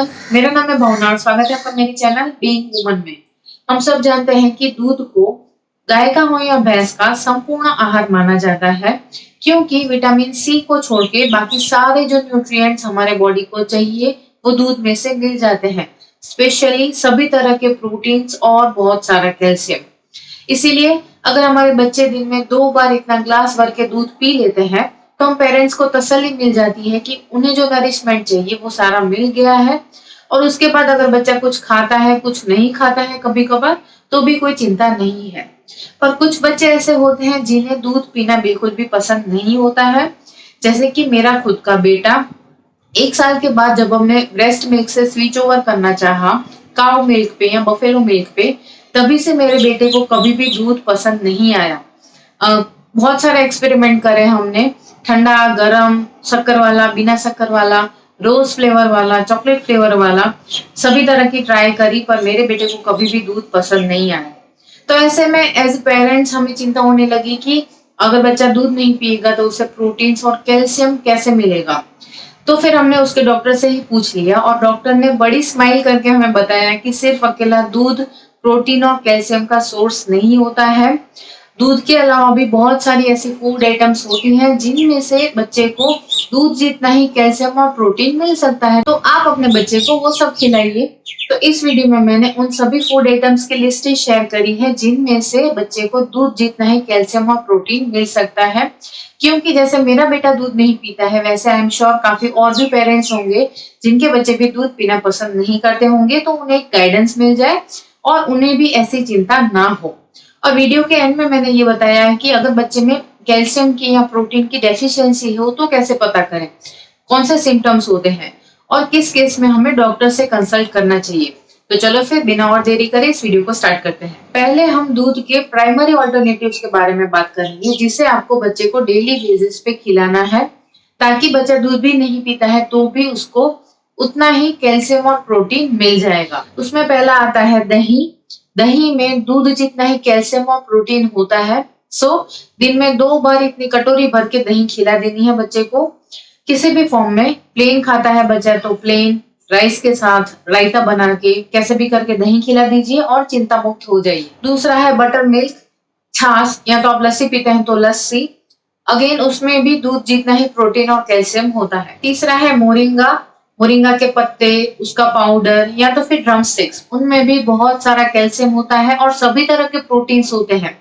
Everyone, मेरा नाम है भावना और स्वागत है आपका मेरे चैनल बीइंग वुमन में। हम सब जानते हैं कि दूध को गाय का हो या भैंस का संपूर्ण आहार माना जाता है, क्योंकि विटामिन सी को छोड़ के बाकी सारे जो न्यूट्रिएंट्स हमारे बॉडी को चाहिए वो दूध में से मिल जाते हैं। स्पेशली सभी तरह के प्रोटीन्स और बहुत सारा कैल्शियम। इसीलिए अगर हमारे बच्चे दिन में 2 बार इतना ग्लास भर के दूध पी लेते हैं तो हम पेरेंट्स को तसल्ली मिल जाती है कि उन्हें जो नरिशमेंट चाहिए वो सारा मिल गया है। और उसके बाद अगर बच्चा कुछ खाता है, कुछ नहीं खाता है कभी कभार, तो भी कोई चिंता नहीं है। पर कुछ बच्चे ऐसे होते हैं जिन्हें दूध पीना बिल्कुल भी पसंद नहीं होता है। जैसे कि मेरा खुद का बेटा 1 साल के बाद जब हमने ब्रेस्ट मिल्क से स्विच ओवर करना चाहा काउ मिल्क पे या बफेलो मिल्क पे, तभी से मेरे बेटे को कभी भी दूध पसंद नहीं आया। बहुत सारे एक्सपेरिमेंट करे हमने, ठंडा, गरम, शक्कर वाला, बिना शक्कर वाला, रोज फ्लेवर वाला, चॉकलेट फ्लेवर वाला, सभी तरह की ट्राई करी, पर मेरे बेटे को कभी भी दूध पसंद नहीं आया। तो ऐसे में एज पेरेंट्स हमें चिंता होने लगी कि अगर बच्चा दूध नहीं पिएगा तो उसे प्रोटीन्स और कैल्शियम कैसे मिलेगा। तो फिर हमने उसके डॉक्टर से ही पूछ लिया और डॉक्टर ने बड़ी स्माइल करके हमें बताया कि सिर्फ अकेला दूध प्रोटीन और कैल्शियम का सोर्स नहीं होता है। दूध के अलावा भी बहुत सारी ऐसी फूड आइटम्स होती हैं जिनमें से बच्चे को दूध जितना ही कैल्शियम और प्रोटीन मिल सकता है। तो आप अपने बच्चे को वो सब खिलाइए। तो इस वीडियो में मैंने उन सभी फूड आइटम्स की लिस्ट शेयर करी है जिनमें से बच्चे को दूध जितना ही कैल्शियम और प्रोटीन मिल सकता है। क्योंकि जैसे मेरा बेटा दूध नहीं पीता है, वैसे आई एम श्योर काफी और भी पेरेंट्स होंगे जिनके बच्चे भी दूध पीना पसंद नहीं करते होंगे, तो उन्हें गाइडेंस मिल जाए और उन्हें भी ऐसी चिंता ना हो। और वीडियो के एंड में मैंने ये बताया है कि अगर बच्चे में कैल्शियम की या प्रोटीन की डेफिशिएंसी हो तो कैसे पता करें, कौन से सिम्टम्स होते हैं और किस केस में हमें डॉक्टर से कंसल्ट करना चाहिए। तो चलो फिर बिना और देरी करे इस वीडियो को स्टार्ट करते हैं। पहले हम दूध के प्राइमरी ऑल्टरनेटिव्स के बारे में बात करेंगे, जिसे आपको बच्चे को डेली बेसिस पे खिलाना है, ताकि बच्चा दूध भी नहीं पीता है तो भी उसको उतना ही कैल्शियम और प्रोटीन मिल जाएगा। उसमें पहला आता है दही। दही में दूध जितना ही कैल्शियम और प्रोटीन होता है। दिन में 2 बार इतनी कटोरी भर के दही खिला देनी है बच्चे को, किसी भी फॉर्म में। प्लेन खाता है बच्चा तो प्लेन, राइस के साथ रायता बना के कैसे भी करके दही खिला दीजिए और चिंता मुक्त हो जाइए। दूसरा है बटर मिल्क, छाछ, या तो आप लस्सी पीते हैं तो लस्सी। अगेन उसमें भी दूध जितना ही प्रोटीन और कैल्शियम होता है। तीसरा है मोरिंगा। मोरिंगा के पत्ते, उसका पाउडर या तो फिर ड्रम स्टिक्स, उनमें भी बहुत सारा कैल्शियम होता है और सभी तरह के प्रोटीन्स होते हैं।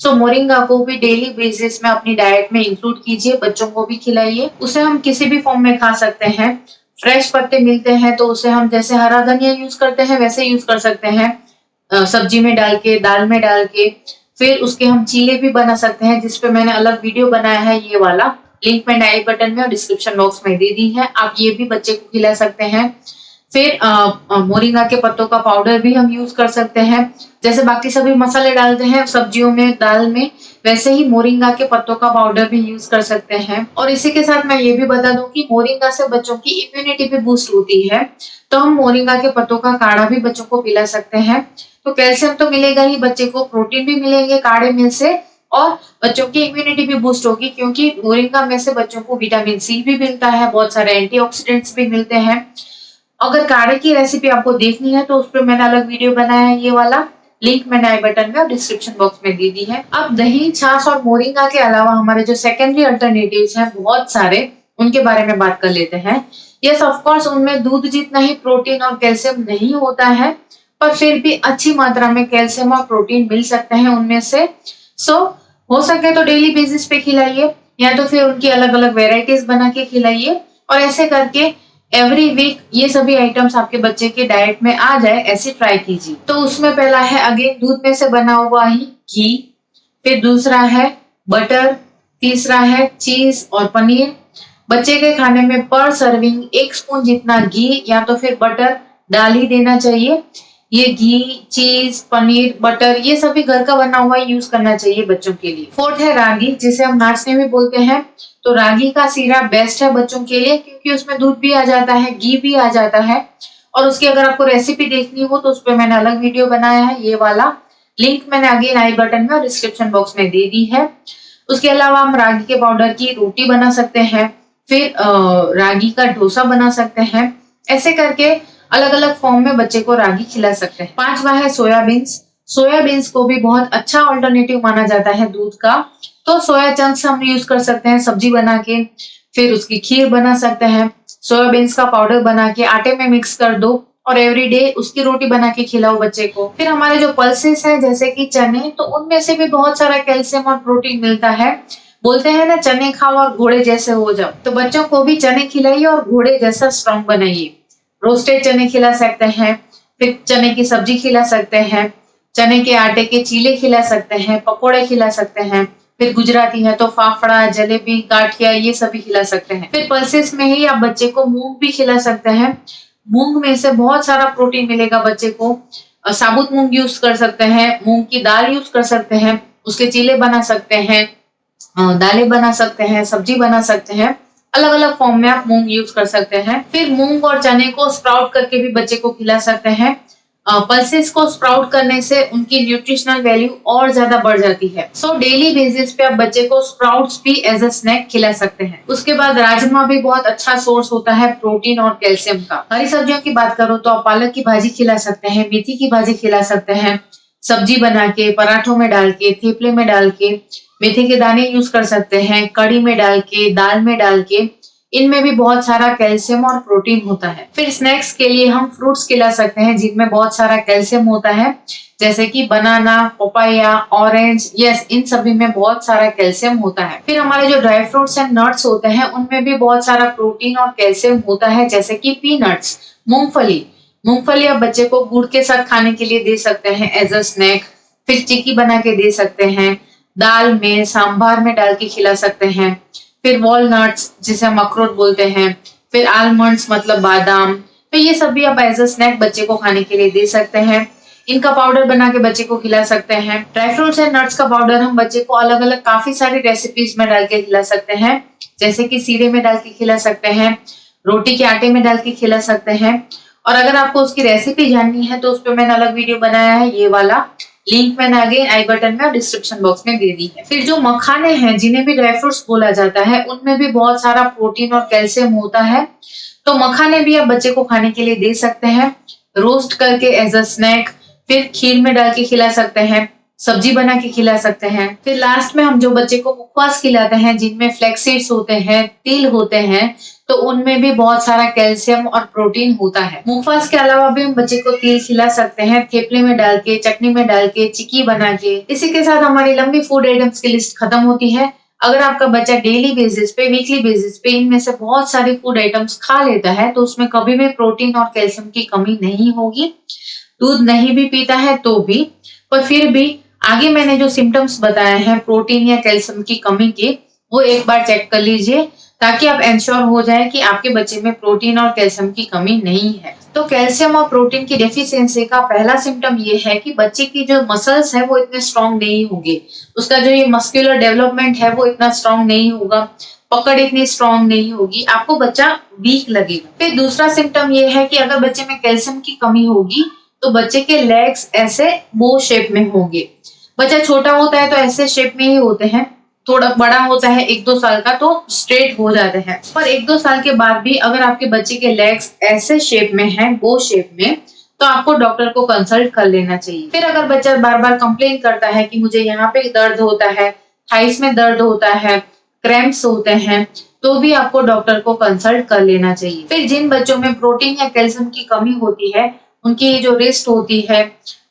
मोरिंगा को भी डेली बेसिस में अपनी डाइट में इंक्लूड कीजिए, बच्चों को भी खिलाइए। उसे हम किसी भी फॉर्म में खा सकते हैं। फ्रेश पत्ते मिलते हैं तो उसे हम जैसे हरा धनिया यूज करते हैं वैसे यूज कर सकते हैं, सब्जी में डाल के, दाल में डाल के। फिर उसके हम चीले भी बना सकते हैं, जिसपे मैंने अलग वीडियो बनाया है, ये वाला लिंक मैंने आई बटन में और डिस्क्रिप्शन बॉक्स में दे दी है। आप ये भी बच्चे को खिला सकते हैं। फिर मोरिंगा के पत्तों का पाउडर भी हम यूज कर सकते हैं। जैसे बाकी सभी मसाले डालते हैं सब्जियों में, दाल में, वैसे ही मोरिंगा के पत्तों का पाउडर भी यूज कर सकते हैं। और इसी के साथ मैं ये भी बता दूं कि मोरिंगा से बच्चों की इम्यूनिटी भी बूस्ट होती है, तो हम मोरिंगा के पत्तों का काढ़ा भी बच्चों को पिला सकते हैं। तो कैल्शियम तो मिलेगा ही बच्चे को, प्रोटीन भी मिलेंगे काढ़े में से, और बच्चों की इम्यूनिटी भी बूस्ट होगी, क्योंकि मोरिंगा में से बच्चों को विटामिन सी भी मिलता है, बहुत सारे एंटीऑक्सीडेंट्स भी मिलते हैं। अगर काढ़े की रेसिपी आपको देखनी है तो उस पर मैंने अलग वीडियो बनाया है, ये वाला लिंक मैंने आई बटन में और डिस्क्रिप्शन बॉक्स में दे दी है। अब दही, छाछ और मोरिंगा के अलावा हमारे जो सेकेंडरी अल्टरनेटिव्स हैं बहुत सारे, उनके बारे में बात कर लेते हैं। यस, ऑफ कोर्स उनमें दूध जितना ही प्रोटीन और कैल्शियम नहीं होता है, पर फिर भी अच्छी मात्रा में कैल्शियम और प्रोटीन मिल सकते हैं उनमें से। हो सके तो डेली बेसिस पे खिलाइए, या तो फिर उनकी अलग अलग वेराइटीज बना के खिलाइए, और ऐसे करके एवरी वीक ये सभी आइटम्स आपके बच्चे के डाइट में आ जाए, ऐसे ट्राई कीजिए। तो उसमें पहला है अगेन दूध में से बना हुआ ही घी, फिर दूसरा है बटर, तीसरा है चीज और पनीर। बच्चे के खाने में पर सर्विंग 1 स्पून जितना घी या तो फिर बटर डाल ही देना चाहिए। ये घी, चीज, पनीर, बटर, ये सभी घर का बना हुआ यूज करना चाहिए बच्चों के लिए। फोर्थ है रागी, जिसे हम नाचने भी बोलते हैं। तो रागी का सीरा बेस्ट है बच्चों के लिए, क्योंकि उसमें दूध भी आ जाता है, घी भी आ जाता है। और उसकी अगर आपको रेसिपी देखनी हो तो उस पर मैंने अलग वीडियो बनाया है, ये वाला लिंक मैंने अगेन आई बटन में और डिस्क्रिप्शन बॉक्स में दे दी है। उसके अलावा हम रागी के पाउडर की रोटी बना सकते हैं, फिर रागी का डोसा बना सकते हैं। ऐसे करके अलग अलग फॉर्म में बच्चे को रागी खिला सकते हैं। 5वां है सोयाबीन्स। सोयाबीन्स को भी बहुत अच्छा ऑल्टरनेटिव माना जाता है दूध का। तो सोया चंक्स हम यूज कर सकते हैं सब्जी बना के, फिर उसकी खीर बना सकते हैं। सोयाबीन्स का पाउडर बना के आटे में मिक्स कर दो और एवरीडे उसकी रोटी बना के खिलाओ बच्चे को। फिर हमारे जो पल्सेस हैं जैसे कि चने, तो उनमें से भी बहुत सारा कैल्शियम और प्रोटीन मिलता है। बोलते हैं ना, चने खाओ और घोड़े जैसे हो जाओ। तो बच्चों को भी चने खिलाइए और घोड़े जैसा स्ट्रॉन्ग बनाइए। रोस्टेड चने खिला सकते हैं, फिर चने की सब्जी खिला सकते हैं, चने के आटे के चीले खिला सकते हैं, पकोड़े खिला सकते हैं। फिर गुजराती है तो फाफड़ा, जलेबी, गाठिया ये सभी खिला सकते हैं। फिर पल्सेस में ही आप बच्चे को मूंग भी खिला सकते हैं। मूंग में से बहुत सारा प्रोटीन मिलेगा बच्चे को। साबुत मूंग यूज कर सकते हैं, मूंग की दाल यूज कर सकते हैं, उसके चीले बना सकते हैं, दालें बना सकते हैं, सब्जी बना सकते हैं। अलग अलग फॉर्म में आप मूंग यूज कर सकते हैं। फिर मूंग और चने को स्प्राउट करके भी बच्चे को खिला सकते हैं। पल्सेस को स्प्राउट करने से उनकी न्यूट्रिशनल वैल्यू और ज्यादा बढ़ जाती है। सो डेली बेसिस पे आप बच्चे को स्प्राउट्स भी एज अ स्नैक खिला सकते हैं। उसके बाद राजमा भी बहुत अच्छा सोर्स होता है प्रोटीन और कैल्शियम का। हरी सब्जियों की बात करो तो आप पालक की भाजी खिला सकते हैं, मेथी की भाजी खिला सकते हैं, सब्जी बना के, पराठों में डाल के, थेपले में डाल के। मेथी के दाने यूज कर सकते हैं, कड़ी में डाल के, दाल में डाल के। इनमें भी बहुत सारा कैल्शियम और प्रोटीन होता है। फिर स्नैक्स के लिए हम फ्रूट्स खिला सकते हैं जिनमें बहुत सारा कैल्शियम होता है, जैसे कि बनाना, पपाया, ऑरेंज। यस, इन सभी में बहुत सारा कैल्शियम होता है। फिर हमारे जो ड्राई फ्रूट्स एंड नट्स होते हैं उनमें भी बहुत सारा प्रोटीन और कैल्शियम होता है, जैसे कि पीनट्स, मूंगफली। मूंगफली आप बच्चे को गुड़ के साथ खाने के लिए दे सकते हैं एज अ स्नैक। फिर चिक्की बना के दे सकते हैं, दाल में, सांभर में डाल के खिला सकते हैं। फिर वॉलनट्स जिसे हम अखरोट बोलते हैं, फिर आलमंड्स मतलब बादाम। तो ये सब भी आप एज अ स्नैक बच्चे को खाने के लिए दे सकते हैं। इनका पाउडर बना के बच्चे को खिला सकते हैं। ड्राई फ्रूट्स एंड नट्स का पाउडर हम बच्चे को अलग अलग काफी सारी रेसिपीज में डाल के खिला सकते हैं, जैसे कि सीरे में डाल के खिला सकते हैं, रोटी के आटे में डाल के खिला सकते हैं। और अगर आपको उसकी रेसिपी जाननी है तो उस पर मैंने अलग वीडियो बनाया है, ये वाला लिंक मैंने आगे आई बटन में और डिस्क्रिप्शन बॉक्स में दे दी है। फिर जो मखाने हैं जिन्हें भी ड्राई फ्रूट्स बोला जाता है, उनमें भी बहुत सारा प्रोटीन और कैल्शियम होता है। तो मखाने भी आप बच्चे को खाने के लिए दे सकते हैं, रोस्ट करके एज अ स्नैक। फिर खीर में डाल के खिला सकते हैं, सब्जी बना के खिला सकते हैं। फिर लास्ट में हम जो बच्चे को मुखवास खिलाते हैं जिनमें फ्लैक्स सीड्स होते हैं, तिल होते हैं, तो उनमें भी बहुत सारा कैल्शियम और प्रोटीन होता है। मुखवास के अलावा भी हम बच्चे को तिल खिला सकते हैं, थेपले में डाल के, चटनी में डाल के, चिक्की बना के। इसी के साथ हमारी लंबी फूड आइटम्स की लिस्ट खत्म होती है। अगर आपका बच्चा डेली बेसिस पे, वीकली बेसिस पे इनमें से बहुत सारी फूड आइटम्स खा लेता है तो उसमें कभी भी प्रोटीन और कैल्शियम की कमी नहीं होगी। दूध नहीं भी पीता है तो भी, पर फिर भी आगे मैंने जो सिम्टम्स बताए हैं प्रोटीन या कैल्शियम की कमी के, वो एक बार चेक कर लीजिए ताकि आप इंश्योर हो जाए कि आपके बच्चे में प्रोटीन और कैल्शियम की कमी नहीं है। तो कैल्शियम और प्रोटीन की डेफिशिएंसी का पहला सिम्टम ये है कि बच्चे की जो मसल्स है वो इतने स्ट्रांग नहीं होंगे, उसका जो ये मस्कुलर डेवलपमेंट है वो इतना स्ट्रांग नहीं होगा, पकड़ इतनी स्ट्रांग नहीं होगी, आपको बच्चा वीक लगेगा। फिर दूसरा सिम्टम ये है कि अगर बच्चे में कैल्शियम की कमी होगी तो बच्चे के लेग्स ऐसे बो शेप में होंगे। बच्चा छोटा होता है तो ऐसे शेप में ही होते हैं, थोड़ा बड़ा होता है 1-2 साल का तो स्ट्रेट हो जाते हैं। पर 1-2 साल के बाद भी अगर आपके बच्चे के लेग्स ऐसे शेप में हैं, बो शेप में, तो आपको डॉक्टर को कंसल्ट कर लेना चाहिए। फिर अगर बच्चा बार बार कंप्लेन करता है कि मुझे यहाँ पे दर्द होता है, थाइस में दर्द होता है, क्रैम्प्स होते हैं, तो भी आपको डॉक्टर को कंसल्ट कर लेना चाहिए। फिर जिन बच्चों में प्रोटीन या कैल्शियम की कमी होती है, उनकी जो रिस्ट होती है,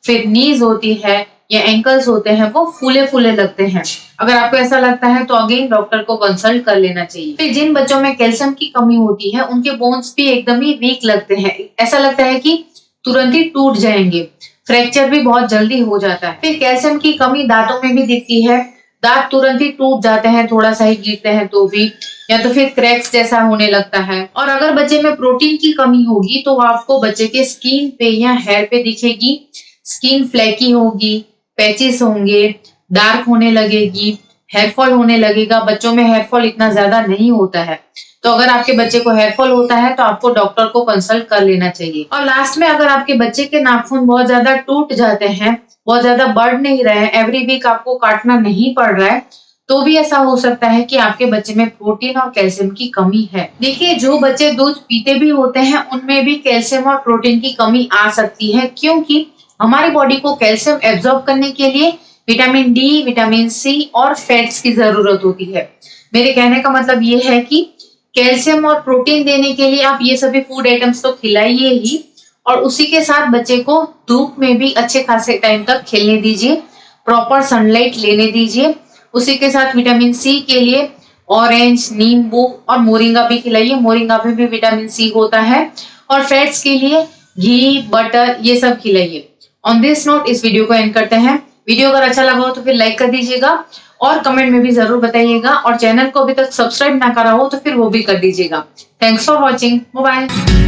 फिर नीज होती है या एंकल्स होते हैं, वो फूले फूले लगते हैं। अगर आपको ऐसा लगता है तो अगेन डॉक्टर को कंसल्ट कर लेना चाहिए। फिर जिन बच्चों में कैल्शियम की कमी होती है उनके बोन्स भी एकदम ही वीक लगते हैं, ऐसा लगता है कि तुरंत ही टूट जाएंगे, फ्रैक्चर भी बहुत जल्दी हो जाता है। फिर कैल्शियम की कमी दांतों में भी दिखती है, दांत तुरंत ही टूट जाते हैं थोड़ा सा ही गिरते हैं तो भी, या तो फिर क्रैक्स जैसा होने लगता है। और अगर बच्चे में प्रोटीन की कमी होगी तो आपको बच्चे के स्किन पे या हेयर पे दिखेगी, स्किन फ्लैकी होगी, पैचेस होंगे, डार्क होने लगेगी, हेयर फॉल होने लगेगा। बच्चों में हेयर फॉल इतना ज्यादा नहीं होता है, तो अगर आपके बच्चे को हेयर फॉल होता है तो आपको डॉक्टर को कंसल्ट कर लेना चाहिए। और लास्ट में अगर आपके बच्चे के नाखून बहुत ज्यादा टूट जाते हैं, बहुत ज्यादा बढ़ नहीं रहे हैं, एवरी वीक आपको काटना नहीं पड़ रहा है, तो भी ऐसा हो सकता है कि आपके बच्चे में प्रोटीन और कैल्शियम की कमी है। देखिए, जो बच्चे दूध पीते भी होते हैं उनमें भी कैल्शियम और प्रोटीन की कमी आ सकती है, क्योंकि हमारी बॉडी को कैल्शियम एब्जॉर्ब करने के लिए विटामिन डी, विटामिन सी और फैट्स की जरूरत होती है। मेरे कहने का मतलब ये है कि कैल्शियम और प्रोटीन देने के लिए आप ये सभी फूड आइटम्स तो खिलाइए ही, और उसी के साथ बच्चे को धूप में भी अच्छे खासे टाइम तक खेलने दीजिए, प्रॉपर सनलाइट लेने दीजिए। उसी के साथ विटामिन सी के लिए ऑरेंज, नींबू और मोरिंगा भी खिलाइए, मोरिंगा में भी विटामिन सी होता है। और फैट्स के लिए घी, बटर ये सब खिलाइए। ऑन दिस नोट इस वीडियो को एंड करते हैं। वीडियो अगर अच्छा लगा हो तो फिर लाइक कर दीजिएगा और कमेंट में भी जरूर बताइएगा, और चैनल को अभी तक सब्सक्राइब ना करा हो तो फिर वो भी कर दीजिएगा। Thanks for watching, bye bye.